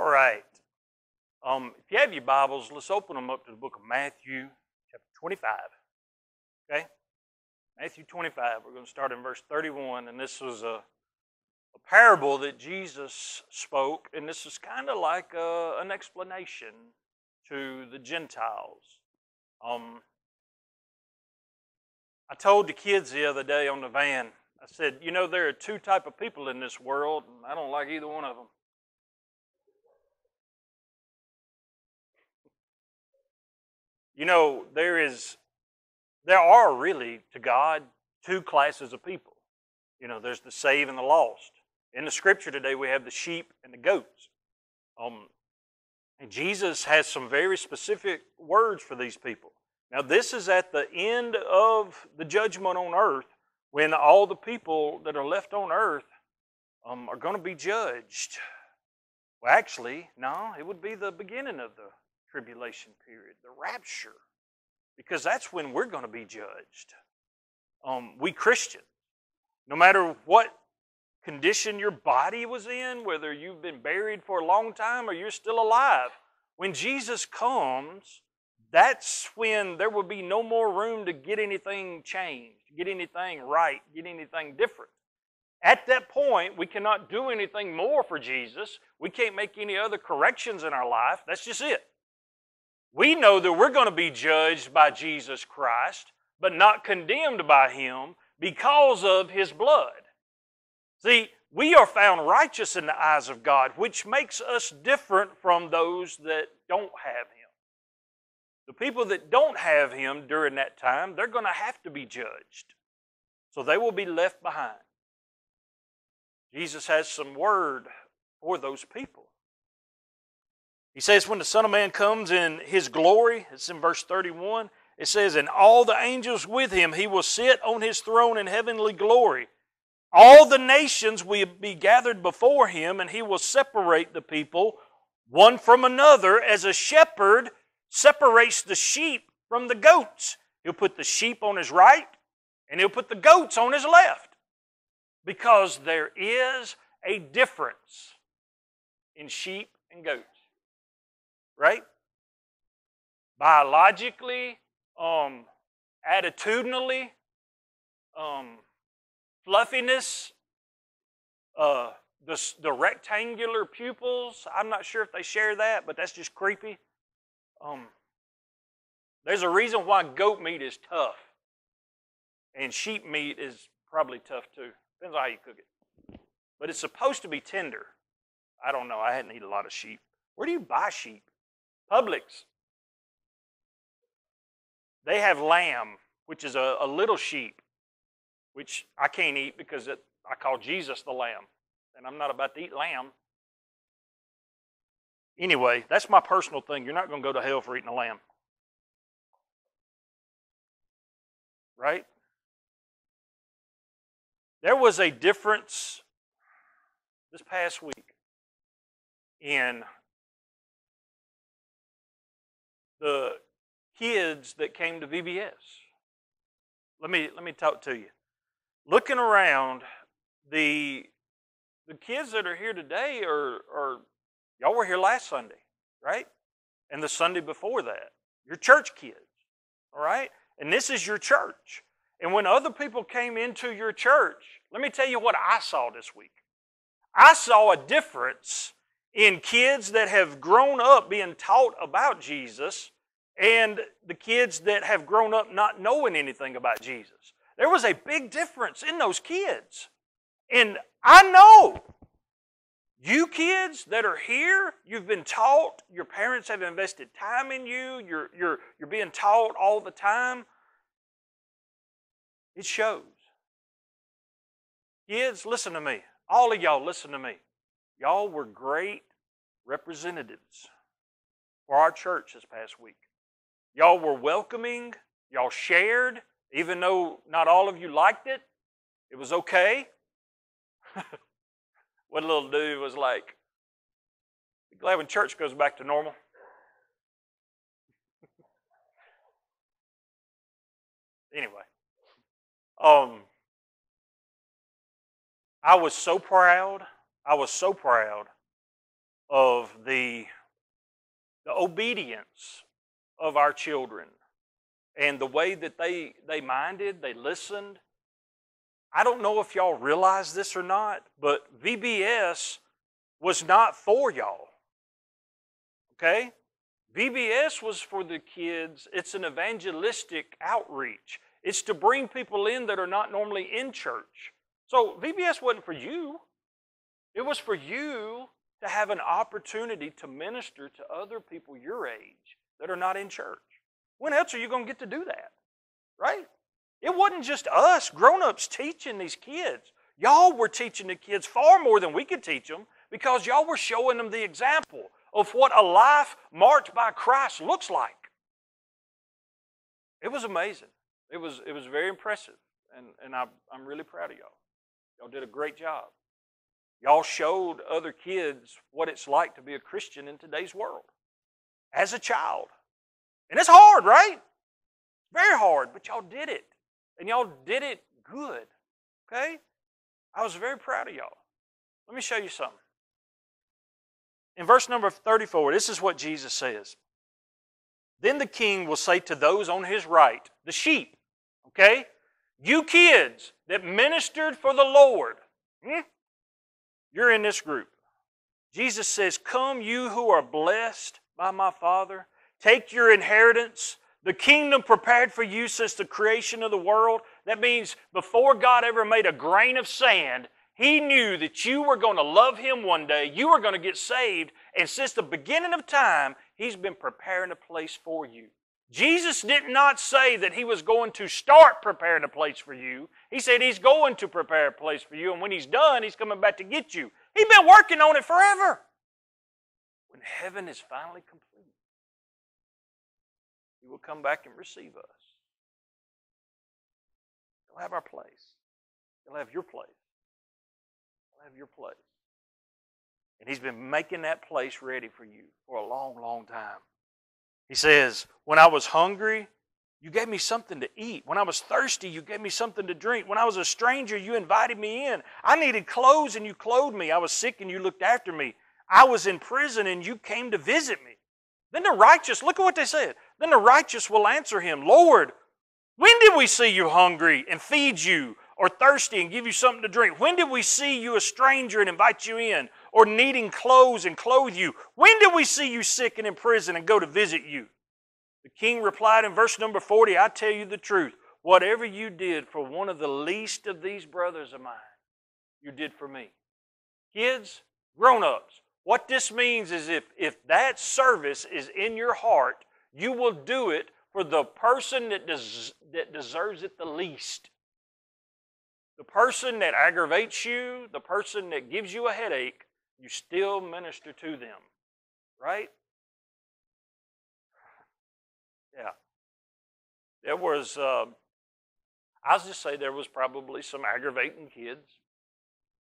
All right. If you have your Bibles, let's open them up to the book of Matthew, chapter 25. Okay? Matthew 25. We're going to start in verse 31, and this was a parable that Jesus spoke, and this is kind of like an explanation to the Gentiles. I told the kids the other day on the van, I said, you know, there are two types of people in this world, and I don't like either one of them. You know, there are really, to God, two classes of people. You know, there's the saved and the lost. In the scripture today, we have the sheep and the goats. And Jesus has some very specific words for these people. Now, this is at the end of the judgment on earth, when all the people that are left on earth are going to be judged. Well, actually, no, it would be the beginning of the tribulation period, the rapture, because that's when we're going to be judged. We Christians, no matter what condition your body was in, whether you've been buried for a long time or you're still alive, when Jesus comes, that's when there will be no more room to get anything changed, get anything right, get anything different. At that point, we cannot do anything more for Jesus. We can't make any other corrections in our life. That's just it. We know that we're going to be judged by Jesus Christ, but not condemned by Him because of His blood. See, we are found righteous in the eyes of God, which makes us different from those that don't have Him. The people that don't have Him during that time, they're going to have to be judged. So they will be left behind. Jesus has some word for those people. He says, when the Son of Man comes in His glory, it's in verse 31, it says, and all the angels with Him, He will sit on His throne in heavenly glory. All the nations will be gathered before Him, and He will separate the people one from another as a shepherd separates the sheep from the goats. He'll put the sheep on His right, and He'll put the goats on His left. Because there is a difference in sheep and goats. Right? Biologically, attitudinally, fluffiness, the rectangular pupils, I'm not sure if they share that, but that's just creepy. There's a reason why goat meat is tough, and sheep meat is probably tough too. Depends on how you cook it. But it's supposed to be tender. I don't know. I hadn't eaten a lot of sheep. Where do you buy sheep? Publix. They have lamb, which is a little sheep, which I can't eat because I call Jesus the lamb, and I'm not about to eat lamb. Anyway, that's my personal thing. You're not going to go to hell for eating a lamb. Right? There was a difference this past week in the kids that came to VBS. Let me talk to you. Looking around, the kids that are here today are y'all were here last Sunday, right? And the Sunday before that. You're church kids, all right? And this is your church. And when other people came into your church, let me tell you what I saw this week. I saw a difference in kids that have grown up being taught about Jesus and the kids that have grown up not knowing anything about Jesus. There was a big difference in those kids. And I know you kids that are here, you've been taught, your parents have invested time in you, you're being taught all the time. It shows. Kids, listen to me. All of y'all, listen to me. Y'all were great representatives for our church this past week. Y'all were welcoming. Y'all shared, even though not all of you liked it. It was okay. One little dude was like, "Be glad when church goes back to normal." Anyway, I was so proud of the obedience of our children and the way that they minded, they listened. I don't know if y'all realize this or not, but VBS was not for y'all. Okay? VBS was for the kids. It's an evangelistic outreach. It's to bring people in that are not normally in church. So VBS wasn't for you. It was for you to have an opportunity to minister to other people your age that are not in church. When else are you going to get to do that? Right? It wasn't just us grown-ups teaching these kids. Y'all were teaching the kids far more than we could teach them because y'all were showing them the example of what a life marked by Christ looks like. It was amazing. It was very impressive, and I'm really proud of y'all. Y'all did a great job. Y'all showed other kids what it's like to be a Christian in today's world as a child. And it's hard, right? Very hard, but y'all did it. And y'all did it good, okay? I was very proud of y'all. Let me show you something. In verse number 34, this is what Jesus says. Then the king will say to those on his right, the sheep, okay? You kids that ministered for the Lord, you're in this group. Jesus says, come you who are blessed by my Father, take your inheritance, the kingdom prepared for you since the creation of the world. That means before God ever made a grain of sand, He knew that you were going to love Him one day, you were going to get saved, and since the beginning of time, He's been preparing a place for you. Jesus did not say that He was going to start preparing a place for you. He said He's going to prepare a place for you, and when He's done, He's coming back to get you. He's been working on it forever. When heaven is finally complete, He will come back and receive us. He'll have our place. He'll have your place. He'll have your place. And He's been making that place ready for you for a long, long time. He says, when I was hungry, you gave me something to eat. When I was thirsty, you gave me something to drink. When I was a stranger, you invited me in. I needed clothes and you clothed me. I was sick and you looked after me. I was in prison and you came to visit me. Then the righteous, look at what they said. Then the righteous will answer Him, Lord, when did we see you hungry and feed you, or thirsty and give you something to drink? When did we see you a stranger and invite you in, or needing clothes and clothe you? When did we see you sick and in prison and go to visit you? The king replied in verse number 40, I tell you the truth, whatever you did for one of the least of these brothers of mine, you did for me. Kids, grown-ups, what this means is if that service is in your heart, you will do it for the person that deserves it the least. The person that aggravates you, the person that gives you a headache, you still minister to them, right? Yeah. There was, I'll just say there was probably some aggravating kids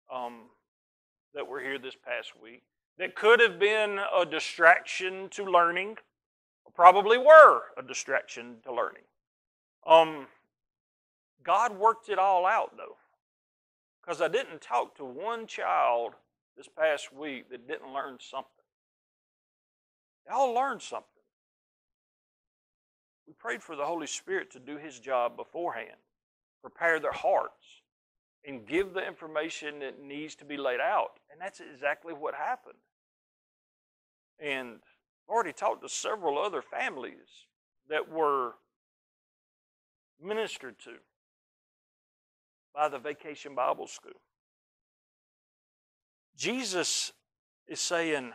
that were here this past week that could have been a distraction to learning, or probably were a distraction to learning. God worked it all out, though, because I didn't talk to one child this past week that didn't learn something. They all learned something. We prayed for the Holy Spirit to do His job beforehand, prepare their hearts, and give the information that needs to be laid out. And that's exactly what happened. And I've already talked to several other families that were ministered to by the Vacation Bible School. Jesus is saying,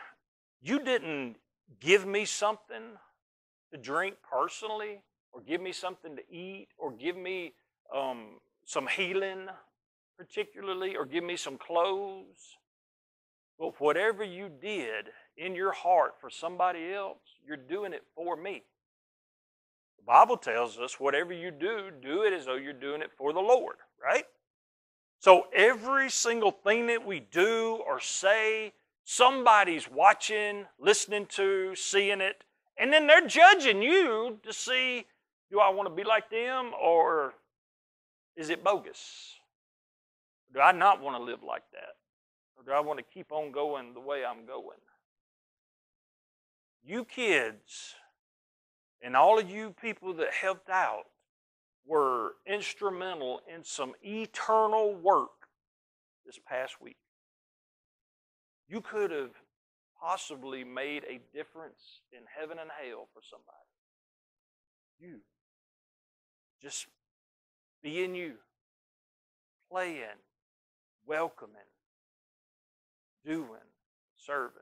you didn't give me something to drink personally, or give me something to eat, or give me some healing particularly, or give me some clothes. But whatever you did in your heart for somebody else, you're doing it for me. The Bible tells us whatever you do, do it as though you're doing it for the Lord, right? So every single thing that we do or say, somebody's watching, listening to, seeing it, and then they're judging you to see, do I want to be like them, or is it bogus? Do I not want to live like that? Or do I want to keep on going the way I'm going? you kids and all of you people that helped out were instrumental in some eternal work this past week. You could have possibly made a difference in heaven and hell for somebody. You. Just being you. Playing, welcoming, doing, serving.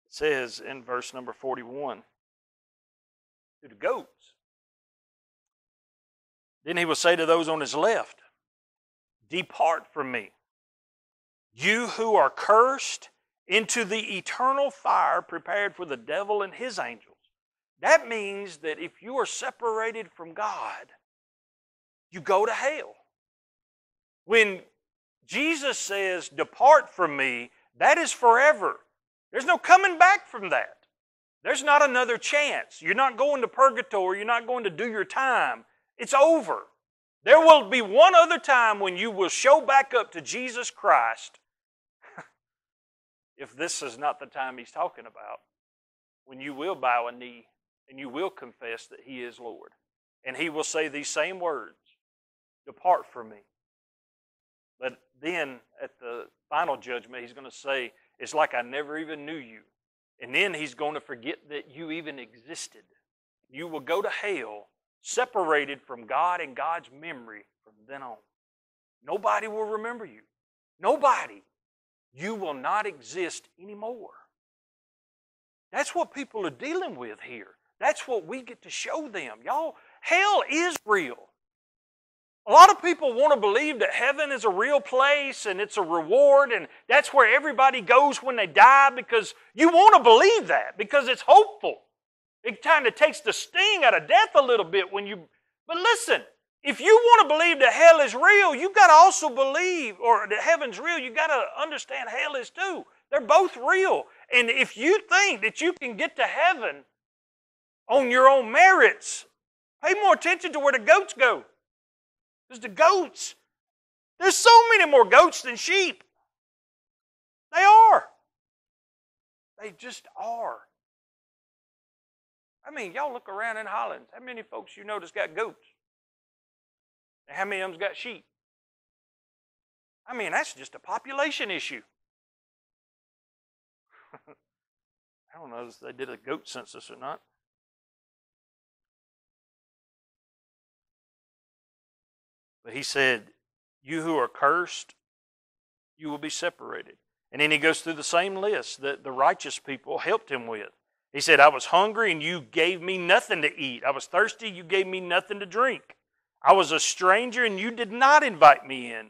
It says in verse number 41, to the goats. Then he will say to those on his left, depart from me, you who are cursed, into the eternal fire prepared for the devil and his angels. That means that if you are separated from God, you go to hell. When Jesus says, depart from me, that is forever. There's no coming back from that. There's not another chance. You're not going to purgatory. You're not going to do your time. It's over. There will be one other time when you will show back up to Jesus Christ, if this is not the time he's talking about, when you will bow a knee and you will confess that he is Lord. And he will say these same words, depart from me. But then at the final judgment, he's going to say, it's like I never even knew you. And then he's going to forget that you even existed. You will go to hell separated from God and God's memory from then on. Nobody will remember you. Nobody. You will not exist anymore. That's what people are dealing with here. That's what we get to show them. Y'all, hell is real. A lot of people want to believe that heaven is a real place and it's a reward and that's where everybody goes when they die, because you want to believe that because it's hopeful. It kind of takes the sting out of death a little bit when you... But listen, if you want to believe that hell is real, you've got to also believe, or that heaven's real, you've got to understand hell is too. They're both real. And if you think that you can get to heaven on your own merits, pay more attention to where the goats go. Because the goats, there's so many more goats than sheep. They are. They just are. I mean, y'all look around in Holland. How many folks you know that's got goats? And how many of them's got sheep? I mean, that's just a population issue. I don't know if they did a goat census or not. But he said, you who are cursed, you will be separated. And then he goes through the same list that the righteous people helped him with. He said, I was hungry and you gave me nothing to eat. I was thirsty, you gave me nothing to drink. I was a stranger and you did not invite me in.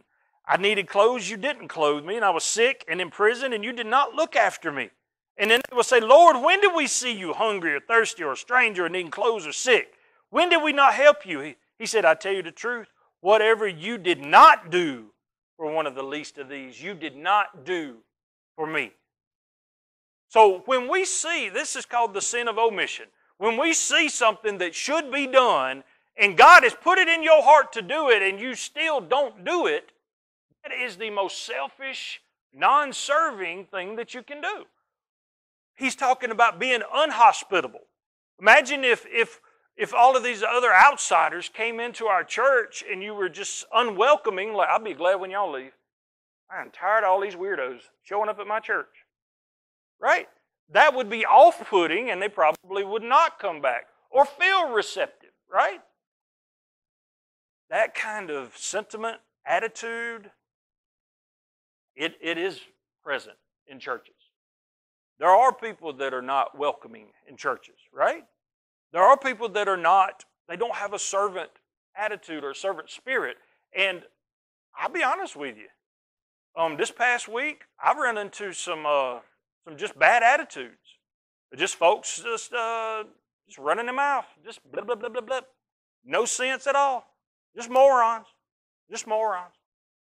I needed clothes, you didn't clothe me. And I was sick and in prison and you did not look after me. And then they will say, Lord, when did we see you hungry or thirsty or a stranger or needing clothes or sick? When did we not help you? He said, I tell you the truth, whatever you did not do for one of the least of these, you did not do for me. So when we see, this is called the sin of omission. When we see something that should be done and God has put it in your heart to do it and you still don't do it, that is the most selfish, non-serving thing that you can do. He's talking about being unhospitable. Imagine if all of these other outsiders came into our church and you were just unwelcoming, like, I'll be glad when y'all leave. I'm tired of all these weirdos showing up at my church. Right? That would be off-putting and they probably would not come back or feel receptive, right? That kind of sentiment, attitude, it is present in churches. There are people that are not welcoming in churches, right? There are people that are not, they don't have a servant attitude or servant spirit. And I'll be honest with you. This past week, I've run into some just bad attitudes. Just folks just running their mouth. Just blah, blah, blah, blah, blah. No sense at all. Just morons. Just morons.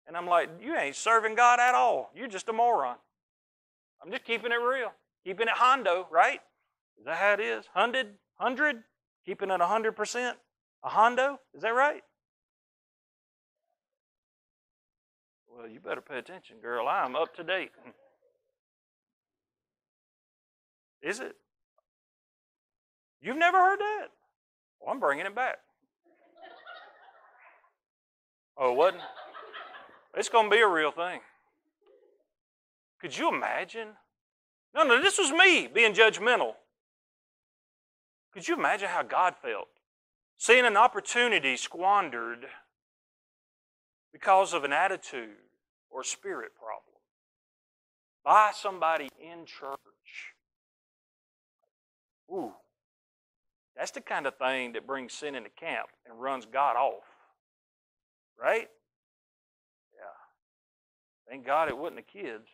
And I'm like, you ain't serving God at all. You're just a moron. I'm just keeping it real. Keeping it hondo, right? Is that how it is? 100? Keeping it 100%? A hondo? Is that right? Well, you better pay attention, girl. I'm up to date. Is it? You've never heard that? Well, I'm bringing it back. Oh, it wasn't? It's going to be a real thing. Could you imagine? No, this was me being judgmental. Could you imagine how God felt? Seeing an opportunity squandered because of an attitude or spirit problem by somebody in church. Ooh, that's the kind of thing that brings sin into camp and runs God off. Right? Yeah. Thank God it wasn't the kids.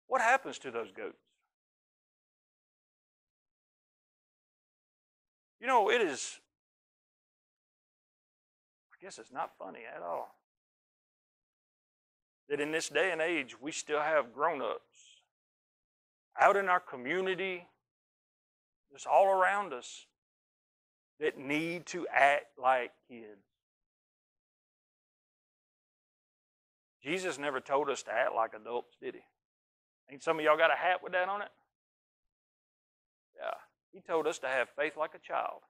What happens to those goats? You know, it is, I guess it's not funny at all, that in this day and age we still have grown-ups out in our community, just all around us, that need to act like kids. Jesus never told us to act like adults, did he? Ain't some of y'all got a hat with that on it? Yeah. He told us to have faith like a child.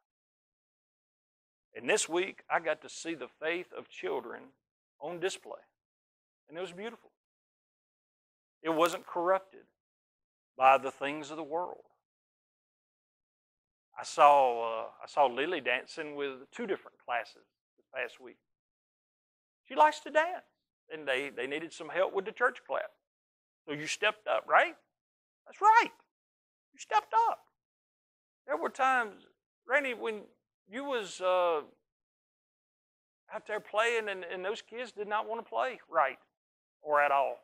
And this week, I got to see the faith of children on display. And it was beautiful. It wasn't corrupted by the things of the world. I saw Lily dancing with 2 different classes this past week. She likes to dance, and they needed some help with the church class. So you stepped up, right? That's right. You stepped up. There were times, Randy, when you was out there playing and those kids did not want to play right or at all.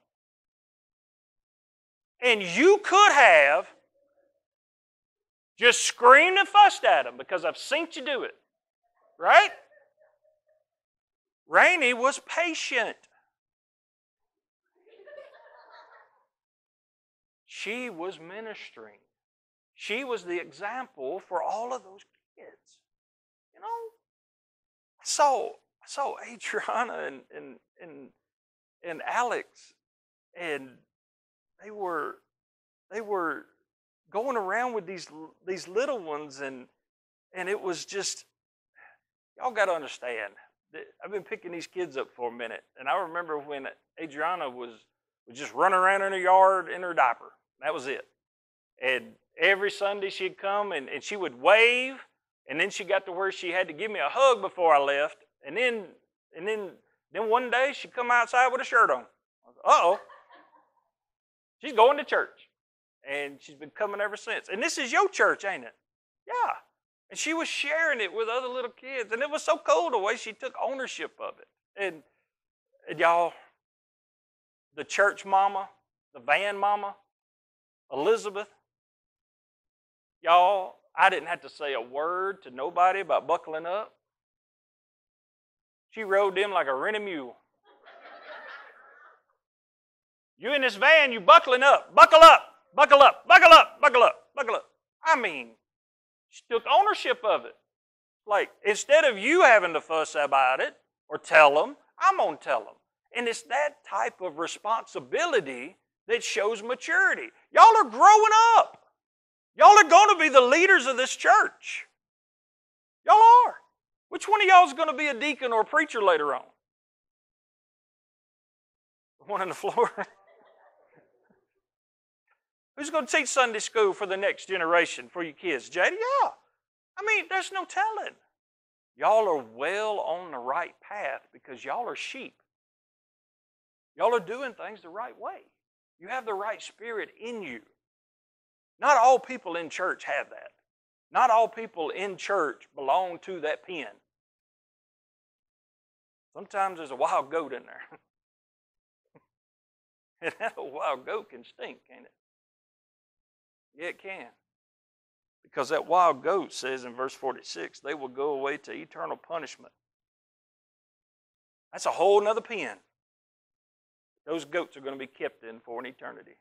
And you could have just screamed and fussed at them because I've seen you do it. Right? Rainey was patient. She was ministering. She was the example for all of those kids. You know, I saw Adriana and Alex, and they were going around with these little ones, and it was just, y'all got to understand. I've been picking these kids up for a minute, and I remember when Adriana was just running around in her yard in her diaper. That was it. And every Sunday she'd come and she would wave, and then she got to where she had to give me a hug before I left, and then one day she'd come outside with a shirt on. I was, uh-oh. She's going to church. And she's been coming ever since. And this is your church, ain't it? Yeah. And she was sharing it with other little kids. And it was so cool the way she took ownership of it. And y'all, the church mama, the van mama, Elizabeth, y'all, I didn't have to say a word to nobody about buckling up. She rode them like a rented mule. You in this van, you buckling up. Buckle up, buckle up, buckle up, buckle up, buckle up. I mean, she took ownership of it. Like, instead of you having to fuss about it or tell them, I'm going to tell them. And it's that type of responsibility that shows maturity. Y'all are growing up. Y'all are going to be the leaders of this church. Y'all are. Which one of y'all is going to be a deacon or a preacher later on? The one on the floor? Who's going to teach Sunday school for the next generation, for your kids? JD? Yeah. I mean, there's no telling. Y'all are well on the right path because y'all are sheep. Y'all are doing things the right way. You have the right spirit in you. Not all people in church have that. Not all people in church belong to that pen. Sometimes there's a wild goat in there. And that old wild goat can stink, can't it? Yeah, it can. Because that wild goat says in verse 46, they will go away to eternal punishment. That's a whole nother pen. Those goats are going to be kept in for an eternity.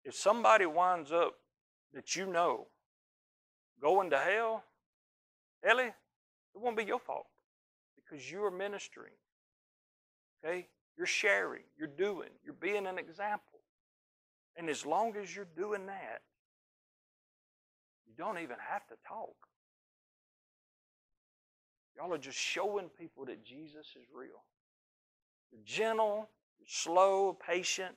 If somebody winds up that you know going to hell, Ellie, it won't be your fault because you are ministering. Okay? You're sharing, you're doing, you're being an example. And as long as you're doing that, you don't even have to talk. Y'all are just showing people that Jesus is real. You're gentle, you're slow, patient,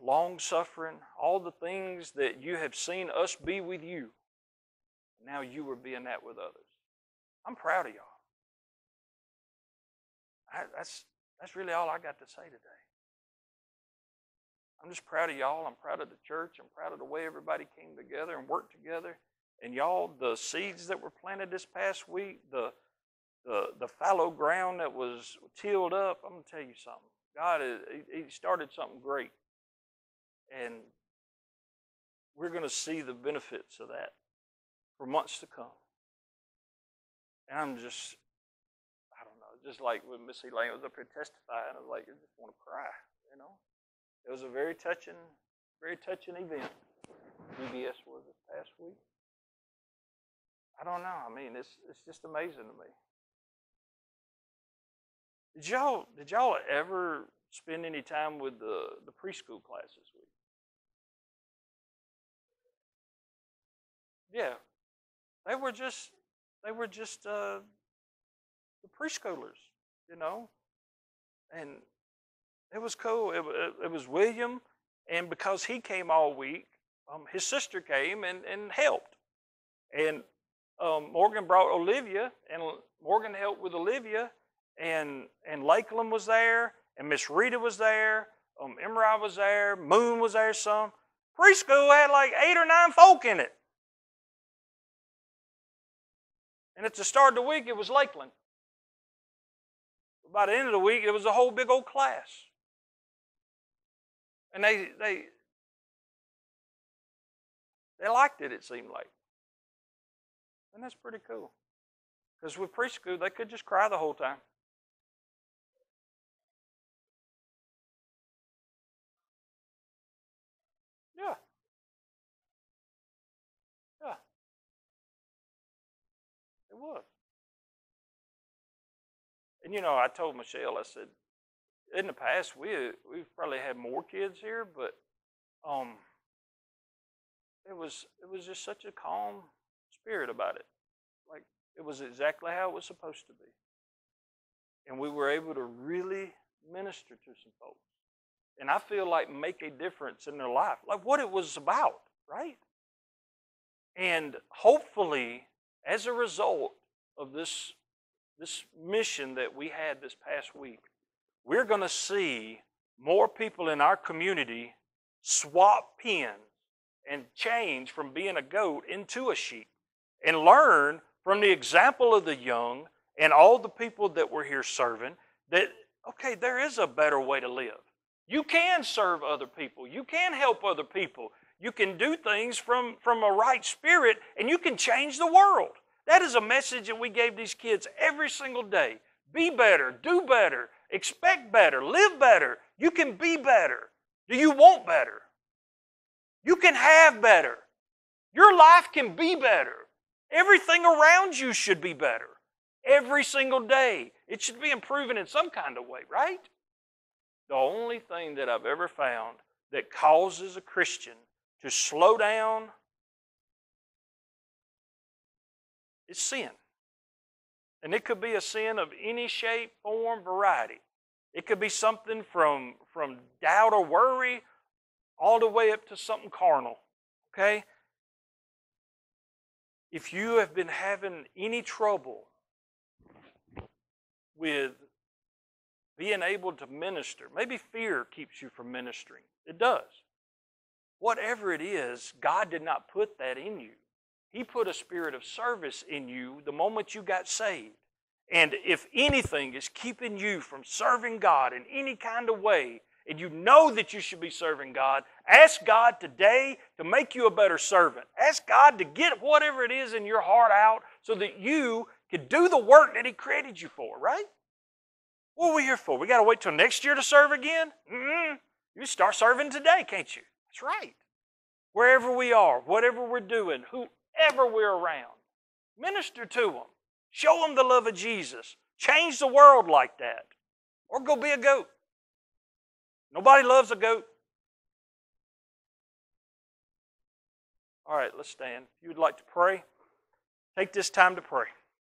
long-suffering, all the things that you have seen us be with you. Now you are being that with others. I'm proud of y'all. That's really all I got to say today. I'm just proud of y'all. I'm proud of the church. I'm proud of the way everybody came together and worked together. And y'all, the seeds that were planted this past week, the fallow ground that was tilled up, I'm going to tell you something. God, He started something great. And we're going to see the benefits of that for months to come. And I'm just, I don't know, just like when Miss Elaine was up here testifying, I was like, I just want to cry, It was a very touching event. VBS was this past week. I don't know. I mean, it's just amazing to me. Did y'all ever spend any time with the preschool class this week? Yeah, they were just the preschoolers, and it was cool. It was William, and because he came all week, his sister came and helped, and Morgan brought Olivia, and Morgan helped with Olivia, and Lakeland was there, and Miss Rita was there, Emrod was there, Moon was there some. Preschool had like 8 or 9 folk in it. And at the start of the week, it was Lakeland. By the end of the week, it was a whole big old class. And they liked it seemed like. And that's pretty cool. Because with preschool, they could just cry the whole time. Yeah. Yeah. It was. And I told Michelle, I said, in the past we've probably had more kids here, but it was just such a calm spirit about it. Like it was exactly how it was supposed to be. And we were able to really minister to some folks. And I feel like make a difference in their life. Like what it was about, right? And hopefully, as a result of this mission that we had this past week, we're going to see more people in our community swap pens and change from being a goat into a sheep and learn from the example of the young and all the people that were here serving that, okay, there is a better way to live. You can serve other people. You can help other people. You can do things from a right spirit, and you can change the world. That is a message that we gave these kids every single day. Be better, do better, expect better, live better. You can be better. Do you want better? You can have better. Your life can be better. Everything around you should be better. Every single day. It should be improving in some kind of way, right? The only thing that I've ever found that causes a Christian to slow down is sin. And it could be a sin of any shape, form, variety. It could be something from doubt or worry all the way up to something carnal, okay? If you have been having any trouble with being able to minister, maybe fear keeps you from ministering. It does. Whatever it is, God did not put that in you. He put a spirit of service in you the moment you got saved. And if anything is keeping you from serving God in any kind of way, and you know that you should be serving God, ask God today to make you a better servant. Ask God to get whatever it is in your heart out so that you can do the work that He created you for, right? What are we here for? We got to wait till next year to serve again? You start serving today, can't you? That's right. Wherever we are, whatever we're doing, whoever we're around. Minister to them. Show them the love of Jesus. Change the world like that. Or go be a goat. Nobody loves a goat. All right, let's stand. If you would like to pray, take this time to pray.